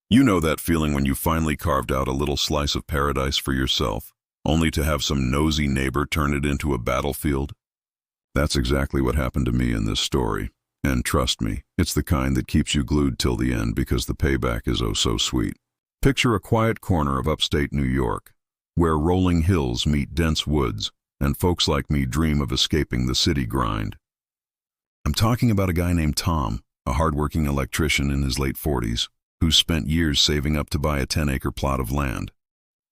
You know that feeling when you finally carved out a little slice of paradise for yourself, only to have some nosy neighbor turn it into a battlefield? That's exactly what happened to me in this story. And trust me, it's the kind that keeps you glued till the end because the payback is oh so sweet. Picture a quiet corner of upstate New York, where rolling hills meet dense woods, and folks like me dream of escaping the city grind. I'm talking about a guy named Tom, a hardworking electrician in his late 40s, who's spent years saving up to buy a 10-acre plot of land.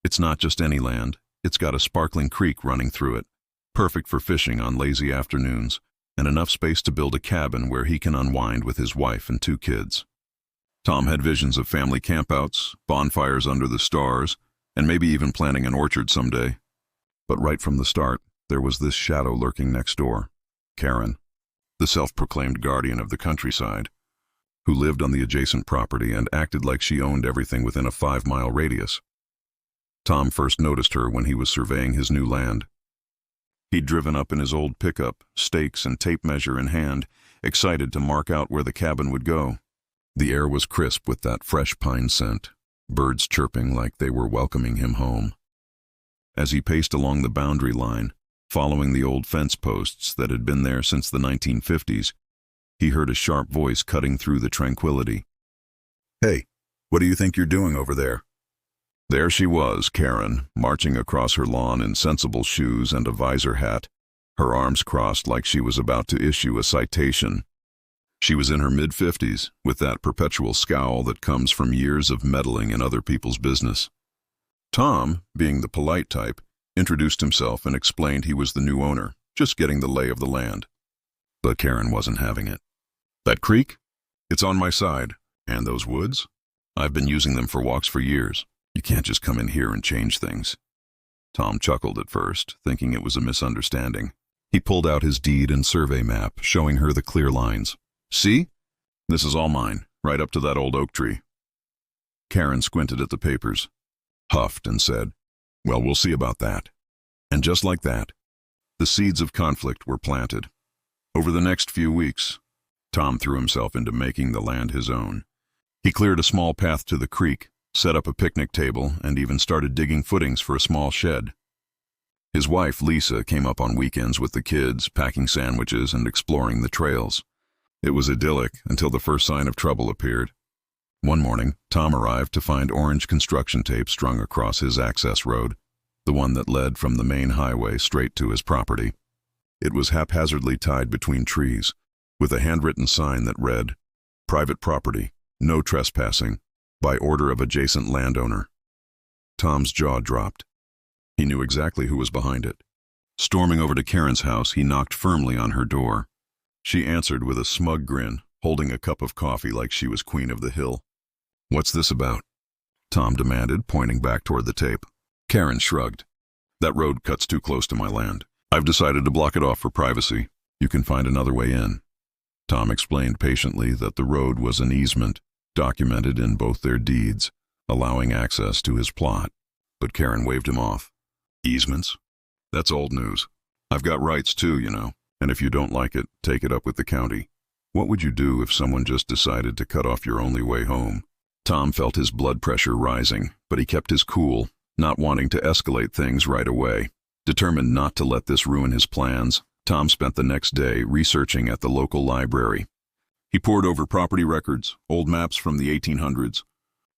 It's not just any land, it's got a sparkling creek running through it, perfect for fishing on lazy afternoons, and enough space to build a cabin where he can unwind with his wife and 2 kids. Tom had visions of family campouts, bonfires under the stars, and maybe even planting an orchard someday. But right from the start, there was this shadow lurking next door, Karen, the self-proclaimed guardian of the countryside, who lived on the adjacent property and acted like she owned everything within a 5-mile radius. Tom first noticed her when he was surveying his new land. He'd driven up in his old pickup, stakes and tape measure in hand, excited to mark out where the cabin would go. The air was crisp with that fresh pine scent, birds chirping like they were welcoming him home. As he paced along the boundary line, following the old fence posts that had been there since the 1950s, he heard a sharp voice cutting through the tranquility. "Hey, what do you think you're doing over there?" There she was, Karen, marching across her lawn in sensible shoes and a visor hat, her arms crossed like she was about to issue a citation. She was in her mid-50s, with that perpetual scowl that comes from years of meddling in other people's business. Tom, being the polite type, introduced himself and explained he was the new owner, just getting the lay of the land. But Karen wasn't having it. "That creek? It's on my side. And those woods? I've been using them for walks for years. You can't just come in here and change things." Tom chuckled at first, thinking it was a misunderstanding. He pulled out his deed and survey map, showing her the clear lines. "See? This is all mine, right up to that old oak tree." Karen squinted at the papers, huffed, and said, "Well, we'll see about that." And just like that, the seeds of conflict were planted. Over the next few weeks, Tom threw himself into making the land his own. He cleared a small path to the creek, set up a picnic table, and even started digging footings for a small shed. His wife, Lisa, came up on weekends with the kids, packing sandwiches and exploring the trails. It was idyllic until the first sign of trouble appeared. One morning, Tom arrived to find orange construction tape strung across his access road, the one that led from the main highway straight to his property. It was haphazardly tied between trees, with a handwritten sign that read, "Private property, no trespassing, by order of adjacent landowner." Tom's jaw dropped. He knew exactly who was behind it. Storming over to Karen's house, he knocked firmly on her door. She answered with a smug grin, holding a cup of coffee like she was queen of the hill. "What's this about?" Tom demanded, pointing back toward the tape. Karen shrugged. "That road cuts too close to my land. I've decided to block it off for privacy. You can find another way in." Tom explained patiently that the road was an easement, documented in both their deeds, allowing access to his plot. But Karen waved him off. "Easements? That's old news. I've got rights too, you know, and if you don't like it, take it up with the county. What would you do if someone just decided to cut off your only way home?" Tom felt his blood pressure rising, but he kept his cool, not wanting to escalate things right away. Determined not to let this ruin his plans, Tom spent the next day researching at the local library. He pored over property records, old maps from the 1800s,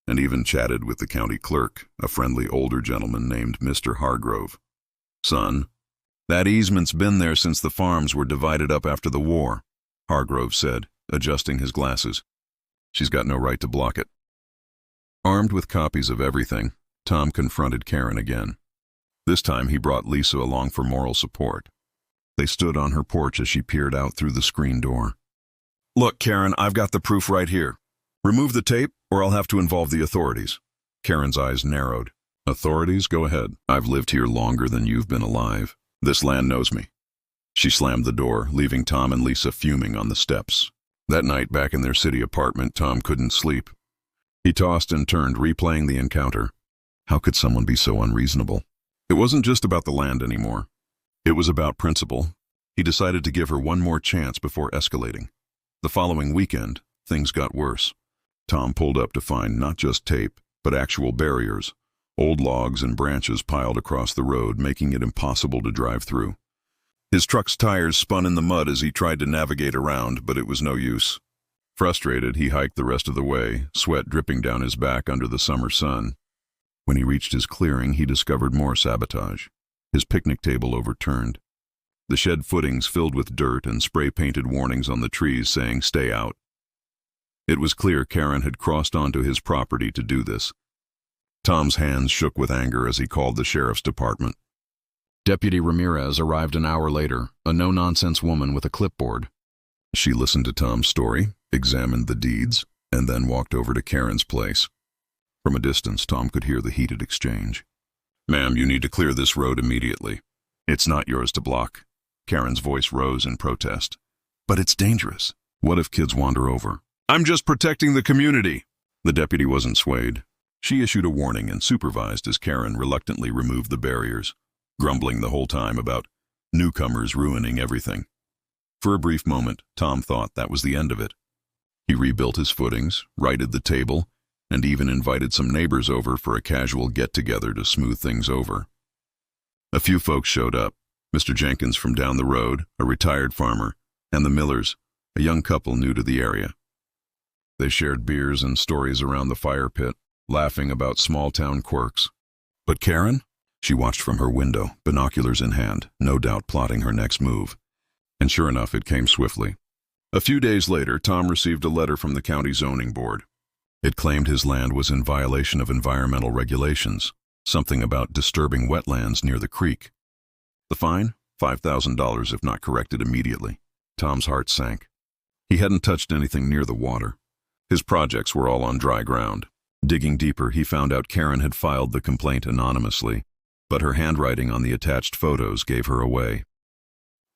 and even chatted with the county clerk, a friendly older gentleman named Mr. Hargrove. "Son, that easement's been there since the farms were divided up after the war," Hargrove said, adjusting his glasses. "She's got no right to block it." Armed with copies of everything, Tom confronted Karen again. This time he brought Lisa along for moral support. They stood on her porch as she peered out through the screen door. "Look, Karen, I've got the proof right here. Remove the tape, or I'll have to involve the authorities." Karen's eyes narrowed. "Authorities? Go ahead. I've lived here longer than you've been alive. This land knows me." She slammed the door, leaving Tom and Lisa fuming on the steps. That night, back in their city apartment, Tom couldn't sleep. He tossed and turned, replaying the encounter. How could someone be so unreasonable? It wasn't just about the land anymore. It was about principle. He decided to give her one more chance before escalating. The following weekend, things got worse. Tom pulled up to find not just tape, but actual barriers, old logs and branches piled across the road, making it impossible to drive through. His truck's tires spun in the mud as he tried to navigate around, but it was no use. Frustrated, he hiked the rest of the way, sweat dripping down his back under the summer sun. When he reached his clearing, he discovered more sabotage. His picnic table overturned. The shed footings filled with dirt and spray-painted warnings on the trees saying, "Stay out." It was clear Karen had crossed onto his property to do this. Tom's hands shook with anger as he called the sheriff's department. Deputy Ramirez arrived an hour later, a no-nonsense woman with a clipboard. She listened to Tom's story, examined the deeds, and then walked over to Karen's place. From a distance, Tom could hear the heated exchange. "Ma'am, you need to clear this road immediately. It's not yours to block." Karen's voice rose in protest. "But it's dangerous. What if kids wander over?" "I'm just protecting the community." The deputy wasn't swayed. She issued a warning and supervised as Karen reluctantly removed the barriers, grumbling the whole time about newcomers ruining everything. For a brief moment, Tom thought that was the end of it. He rebuilt his footings, righted the table, and even invited some neighbors over for a casual get-together to smooth things over. A few folks showed up. Mr. Jenkins from down the road, a retired farmer, and the Millers, a young couple new to the area. They shared beers and stories around the fire pit, laughing about small-town quirks. But Karen? She watched from her window, binoculars in hand, no doubt plotting her next move. And sure enough, it came swiftly. A few days later, Tom received a letter from the county zoning board. It claimed his land was in violation of environmental regulations, something about disturbing wetlands near the creek. The fine? $5,000 if not corrected immediately. Tom's heart sank. He hadn't touched anything near the water. His projects were all on dry ground. Digging deeper, he found out Karen had filed the complaint anonymously, but her handwriting on the attached photos gave her away.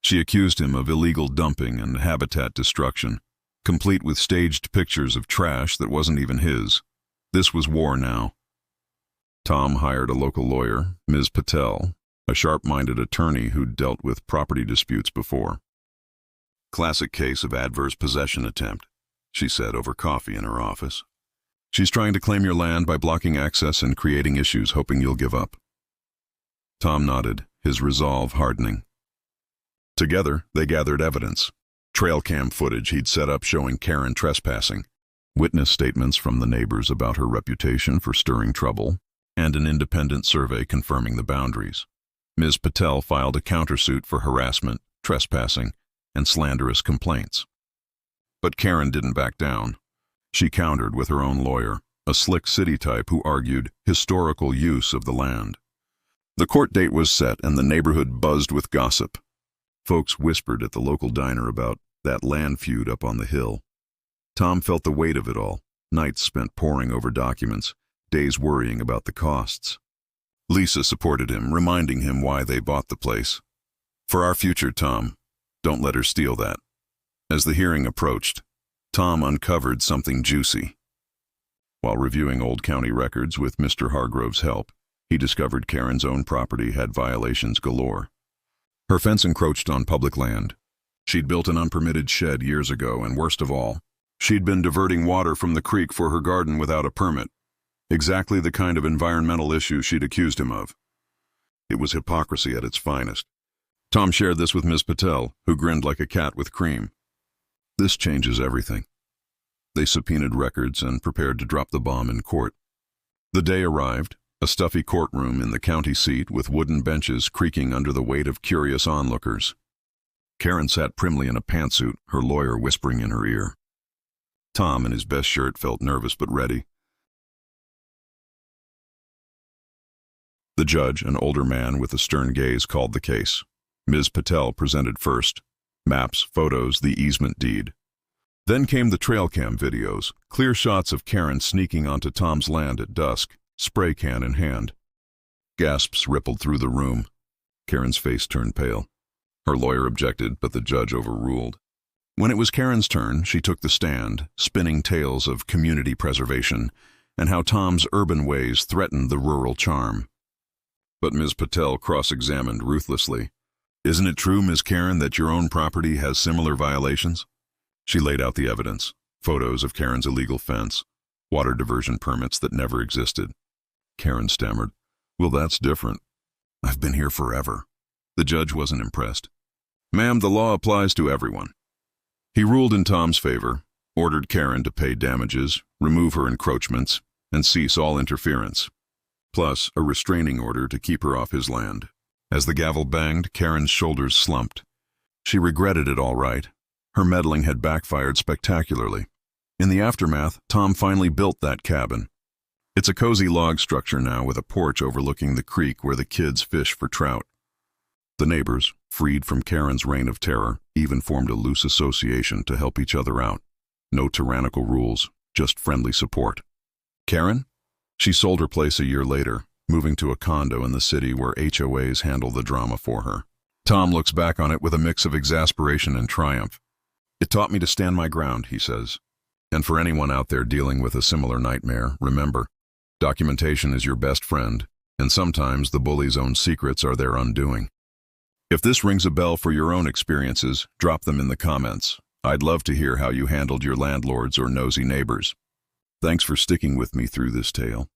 She accused him of illegal dumping and habitat destruction, complete with staged pictures of trash that wasn't even his. This was war now. Tom hired a local lawyer, Ms. Patel, a sharp-minded attorney who'd dealt with property disputes before. "Classic case of adverse possession attempt," she said over coffee in her office. "She's trying to claim your land by blocking access and creating issues, hoping you'll give up." Tom nodded, his resolve hardening. Together, they gathered evidence. Trail cam footage he'd set up showing Karen trespassing, witness statements from the neighbors about her reputation for stirring trouble, and an independent survey confirming the boundaries. Ms. Patel filed a countersuit for harassment, trespassing, and slanderous complaints. But Karen didn't back down. She countered with her own lawyer, a slick city type who argued historical use of the land. The court date was set and the neighborhood buzzed with gossip. Folks whispered at the local diner about that land feud up on the hill. Tom felt the weight of it all, nights spent poring over documents, days worrying about the costs. Lisa supported him, reminding him why they bought the place. "For our future, Tom. Don't let her steal that." As the hearing approached, Tom uncovered something juicy. While reviewing old county records with Mr. Hargrove's help, he discovered Karen's own property had violations galore. Her fence encroached on public land. She'd built an unpermitted shed years ago, and worst of all, she'd been diverting water from the creek for her garden without a permit. Exactly the kind of environmental issue she'd accused him of. It was hypocrisy at its finest. Tom shared this with Ms. Patel, who grinned like a cat with cream. This changes everything. They subpoenaed records and prepared to drop the bomb in court. The day arrived, a stuffy courtroom in the county seat with wooden benches creaking under the weight of curious onlookers. Karen sat primly in a pantsuit, her lawyer whispering in her ear. Tom, in his best shirt, felt nervous but ready. The judge, an older man with a stern gaze, called the case. Ms. Patel presented first. Maps, photos, the easement deed. Then came the trail cam videos, clear shots of Karen sneaking onto Tom's land at dusk, spray can in hand. Gasps rippled through the room. Karen's face turned pale. Her lawyer objected, but the judge overruled. When it was Karen's turn, she took the stand, spinning tales of community preservation and how Tom's urban ways threatened the rural charm. But Ms. Patel cross-examined ruthlessly. "Isn't it true, Ms. Karen, that your own property has similar violations?" She laid out the evidence, photos of Karen's illegal fence, water diversion permits that never existed. Karen stammered, "Well, that's different. I've been here forever." The judge wasn't impressed. "Ma'am, the law applies to everyone." He ruled in Tom's favor, ordered Karen to pay damages, remove her encroachments, and cease all interference, plus a restraining order to keep her off his land. As the gavel banged, Karen's shoulders slumped. She regretted it all right. Her meddling had backfired spectacularly. In the aftermath, Tom finally built that cabin. It's a cozy log structure now with a porch overlooking the creek where the kids fish for trout. The neighbors, freed from Karen's reign of terror, even formed a loose association to help each other out. No tyrannical rules, just friendly support. Karen? She sold her place a year later, moving to a condo in the city where HOAs handle the drama for her. Tom looks back on it with a mix of exasperation and triumph. "It taught me to stand my ground," he says. And for anyone out there dealing with a similar nightmare, remember, documentation is your best friend, and sometimes the bully's own secrets are their undoing. If this rings a bell for your own experiences, drop them in the comments. I'd love to hear how you handled your landlords or nosy neighbors. Thanks for sticking with me through this tale.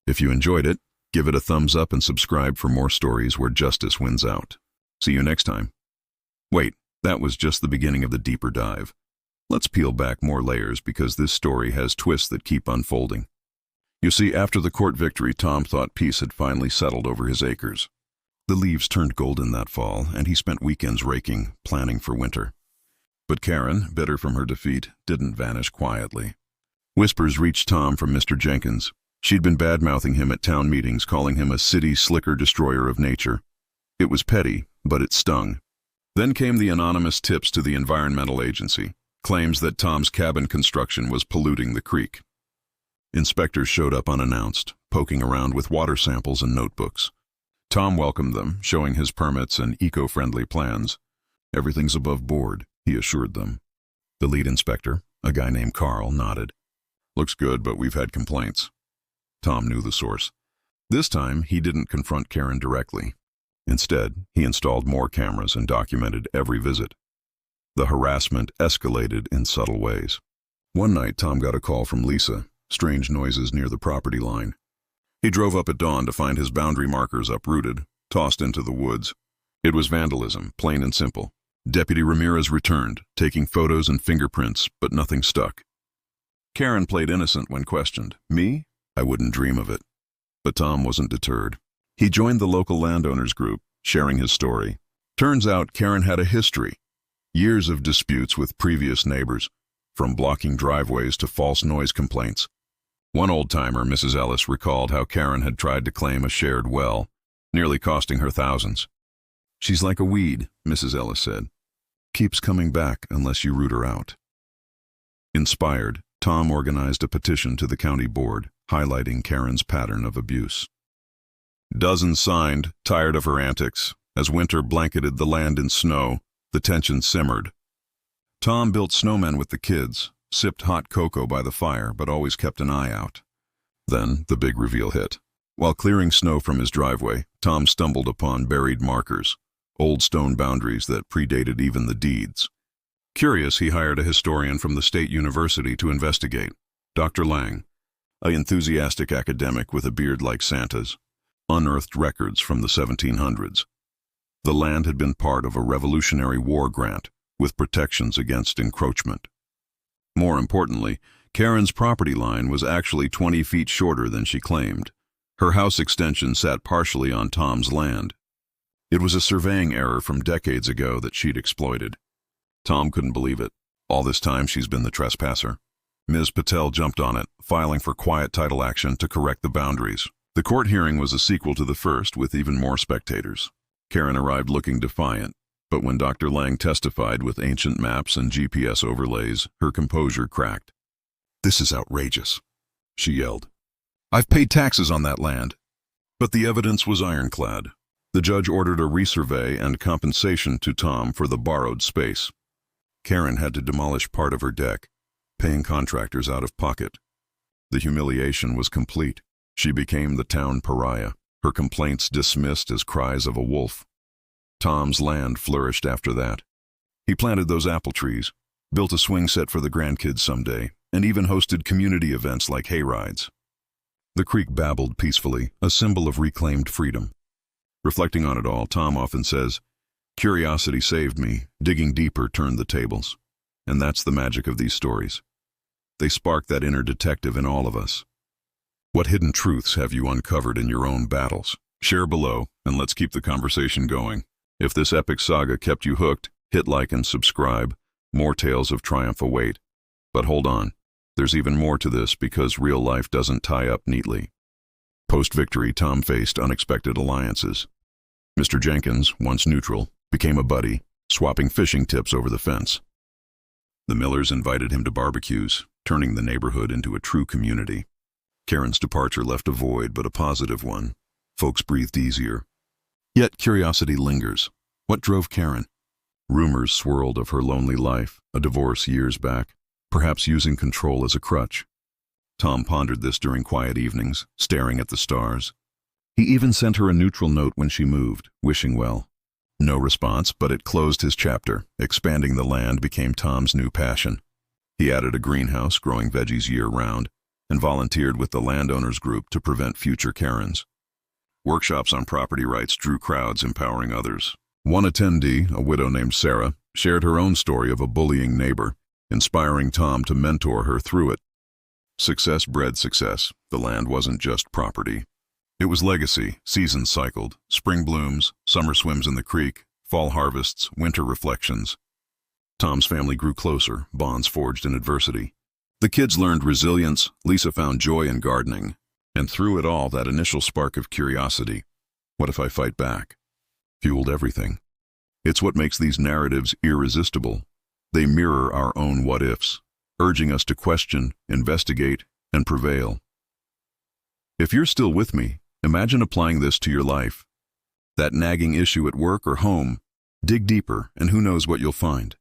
If you enjoyed it, give it a thumbs up and subscribe for more stories where justice wins out. See you next time. Wait, that was just the beginning of the deeper dive. Let's peel back more layers because this story has twists that keep unfolding. You see, after the court victory, Tom thought peace had finally settled over his acres. The leaves turned golden that fall, and he spent weekends raking, planning for winter. But Karen, bitter from her defeat, didn't vanish quietly. Whispers reached Tom from Mr. Jenkins. She'd been bad-mouthing him at town meetings, calling him a city slicker destroyer of nature. It was petty, but it stung. Then came the anonymous tips to the environmental agency, claims that Tom's cabin construction was polluting the creek. Inspectors showed up unannounced, poking around with water samples and notebooks. Tom welcomed them, showing his permits and eco-friendly plans. "Everything's above board," he assured them. The lead inspector, a guy named Carl, nodded. "Looks good, but we've had complaints." Tom knew the source. This time, he didn't confront Karen directly. Instead, he installed more cameras and documented every visit. The harassment escalated in subtle ways. One night, Tom got a call from Lisa, strange noises near the property line. He drove up at dawn to find his boundary markers uprooted, tossed into the woods. It was vandalism, plain and simple. Deputy Ramirez returned, taking photos and fingerprints, but nothing stuck. Karen played innocent when questioned. "Me? I wouldn't dream of it." But Tom wasn't deterred. He joined the local landowners group, sharing his story. Turns out Karen had a history. Years of disputes with previous neighbors, from blocking driveways to false noise complaints. One old-timer, Mrs. Ellis, recalled how Karen had tried to claim a shared well, nearly costing her thousands. "She's like a weed," Mrs. Ellis said. "Keeps coming back unless you root her out." Inspired, Tom organized a petition to the county board, highlighting Karen's pattern of abuse. Dozens signed, tired of her antics. As winter blanketed the land in snow, the tension simmered. Tom built snowmen with the kids, sipped hot cocoa by the fire, but always kept an eye out. Then the big reveal hit. While clearing snow from his driveway, Tom stumbled upon buried markers, old stone boundaries that predated even the deeds. Curious, he hired a historian from the State University to investigate, Dr. Lang, an enthusiastic academic with a beard like Santa's, unearthed records from the 1700s. The land had been part of a Revolutionary War grant, with protections against encroachment. More importantly, Karen's property line was actually 20 feet shorter than she claimed. Her house extension sat partially on Tom's land. It was a surveying error from decades ago that she'd exploited. Tom couldn't believe it. All this time she's been the trespasser. Ms. Patel jumped on it, filing for quiet title action to correct the boundaries. The court hearing was a sequel to the first, with even more spectators. Karen arrived looking defiant, but when Dr. Lang testified with ancient maps and GPS overlays, her composure cracked. "This is outrageous," she yelled. "I've paid taxes on that land." But the evidence was ironclad. The judge ordered a resurvey and compensation to Tom for the borrowed space. Karen had to demolish part of her deck, paying contractors out of pocket. The humiliation was complete. She became the town pariah, her complaints dismissed as cries of a wolf. Tom's land flourished after that. He planted those apple trees, built a swing set for the grandkids someday, and even hosted community events like hayrides. The creek babbled peacefully, a symbol of reclaimed freedom. Reflecting on it all, Tom often says, "Curiosity saved me, digging deeper turned the tables." And that's the magic of these stories. They spark that inner detective in all of us. What hidden truths have you uncovered in your own battles? Share below, and let's keep the conversation going. If this epic saga kept you hooked, hit like and subscribe. More tales of triumph await. But hold on, there's even more to this because real life doesn't tie up neatly. Post-victory, Tom faced unexpected alliances. Mr. Jenkins, once neutral, became a buddy, swapping fishing tips over the fence. The Millers invited him to barbecues, turning the neighborhood into a true community. Karen's departure left a void, but a positive one. Folks breathed easier. Yet curiosity lingers. What drove Karen? Rumors swirled of her lonely life, a divorce years back, perhaps using control as a crutch. Tom pondered this during quiet evenings, staring at the stars. He even sent her a neutral note when she moved, wishing well. No response, but it closed his chapter. Expanding the land became Tom's new passion. He added a greenhouse, growing veggies year-round, and volunteered with the landowners group to prevent future Karens. Workshops on property rights drew crowds, empowering others. One attendee, a widow named Sarah, shared her own story of a bullying neighbor, inspiring Tom to mentor her through it. Success bred success. The land wasn't just property. It was legacy, seasons cycled, spring blooms, summer swims in the creek, fall harvests, winter reflections. Tom's family grew closer, bonds forged in adversity. The kids learned resilience, Lisa found joy in gardening, and through it all, that initial spark of curiosity, what if I fight back, fueled everything. It's what makes these narratives irresistible. They mirror our own what-ifs, urging us to question, investigate, and prevail. If you're still with me, imagine applying this to your life. That nagging issue at work or home, dig deeper, and who knows what you'll find.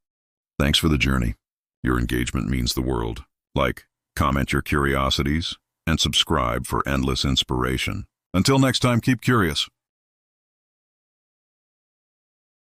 Thanks for the journey. Your engagement means the world. Like, comment your curiosities, and subscribe for endless inspiration. Until next time, keep curious.